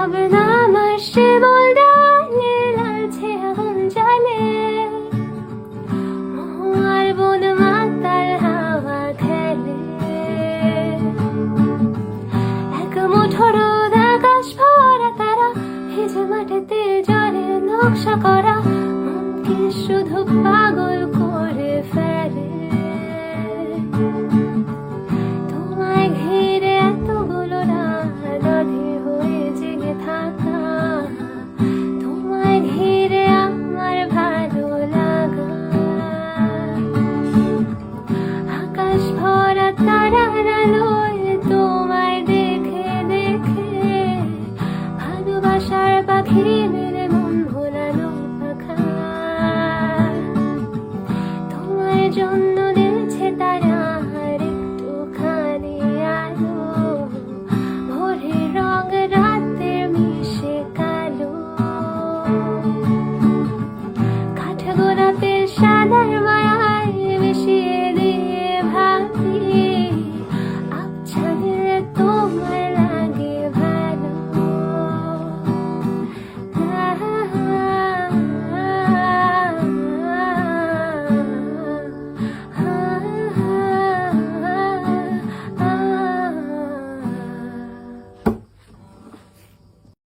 তবে না আমার শিমুল ডালে লালচে আগুন জ্বালে, আর বন মাতাল হাওয়া খেলে। এক মুঠো রোদ আকাশ ভরা তারা, ভিজে মাটিতে জলে নকশা করা, মনকে শুধু পাগল করে ফেলে। তোমায় ঘিরে এতগুলো রাত অধীর হয়ে জেগে থাকা, তোমায় ঘিরে আমার ভালো লাগা। আকাশ ভরা তারার আলোয় তোমায় দেখে দেখে ভালোবাসার পাখি